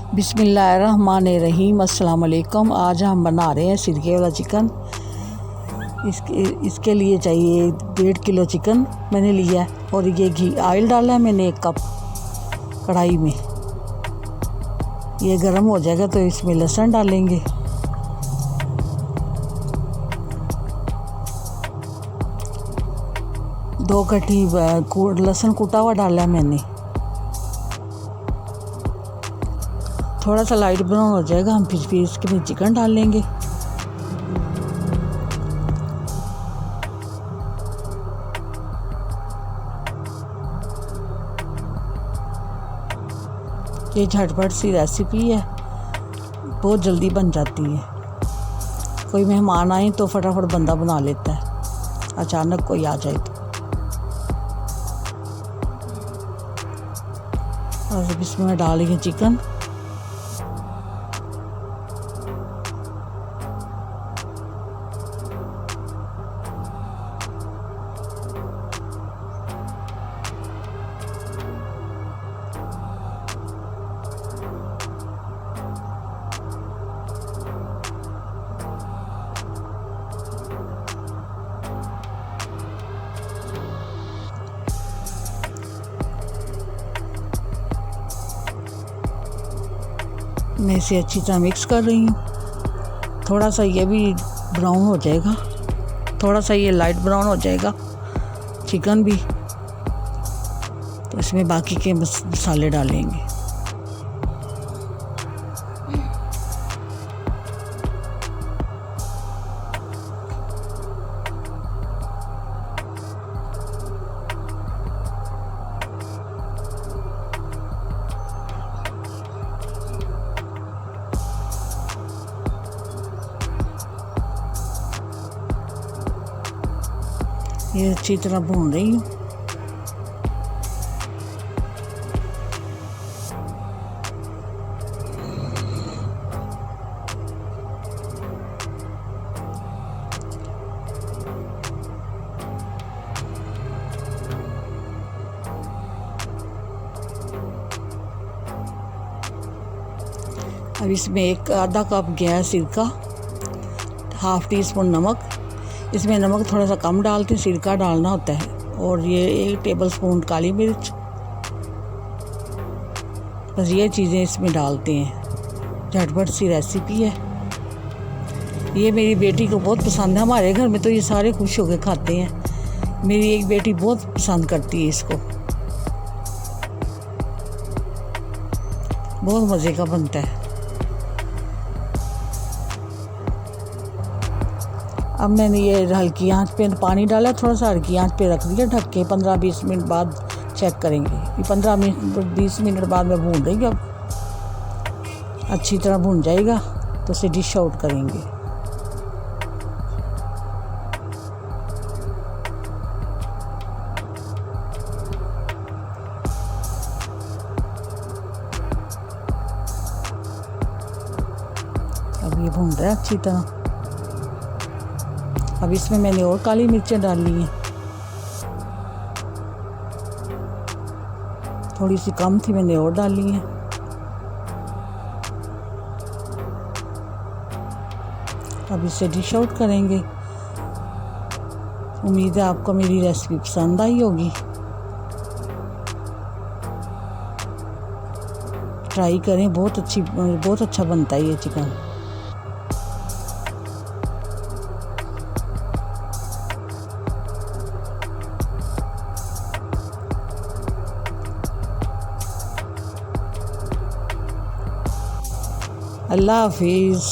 बिस्मिल्लाहिर्रहमानिर्रहीम। अस्सलाम वालेकुम। आज हम बना रहे हैं सिरके वाला चिकन। इसके लिए चाहिए 1.5 किलो चिकन मैंने लिया है और ये घी ऑयल डाला है मैंने 1 कप कढ़ाई में। ये गर्म हो जाएगा तो इसमें लहसुन डालेंगे। दो कटी लहसुन कूटा हुआ डाला है मैंने। थोड़ा सा लाइट ब्राउन हो जाएगा हम फिर इसके में चिकन डाल लेंगे। ये झटपट सी रेसिपी है, बहुत जल्दी बन जाती है। कोई मेहमान आए तो फटाफट बंदा बना लेता है, अचानक कोई आ जाए तो। और इसमें डालेंगे चिकन। मैं इसे अच्छी तरह मिक्स कर रही हूँ। थोड़ा सा ये भी ब्राउन हो जाएगा, थोड़ा सा ये लाइट ब्राउन हो जाएगा चिकन भी, तो इसमें बाकी के मसाले डालेंगे। ये अच्छी तरह भून रही हूँ। अब इसमें आधा कप गया सिरका, ½ टीस्पून नमक। इसमें नमक थोड़ा सा कम डालते हैं, सिरका डालना होता है। और ये 1 टेबलस्पून काली मिर्च, बस ये चीज़ें इसमें डालते हैं। झटपट सी रेसिपी है। ये मेरी बेटी को बहुत पसंद है। हमारे घर में तो ये सारे खुश होकर खाते हैं। मेरी एक बेटी बहुत पसंद करती है इसको, बहुत मज़े का बनता है। अब मैंने ये हल्की आंच पे पानी डाला, थोड़ा सा हल्की आंच पे रख दिया ढक के। 15-20 मिनट बाद चेक करेंगे। ये 15-20 मिनट बाद मैं भून रही हूँ। अब अच्छी तरह भून जाएगा तो इसे डिश आउट करेंगे। अब ये भून रहा है अच्छी तरह। अब इसमें मैंने और काली मिर्चें डाल ली हैं, थोड़ी सी कम थी मैंने और डाल ली हैं। अब इसे डिश आउट करेंगे। उम्मीद है आपको मेरी रेसिपी पसंद आई होगी। ट्राई करें, बहुत अच्छा बनता है ये चिकन। अल्लाह हाफिज़।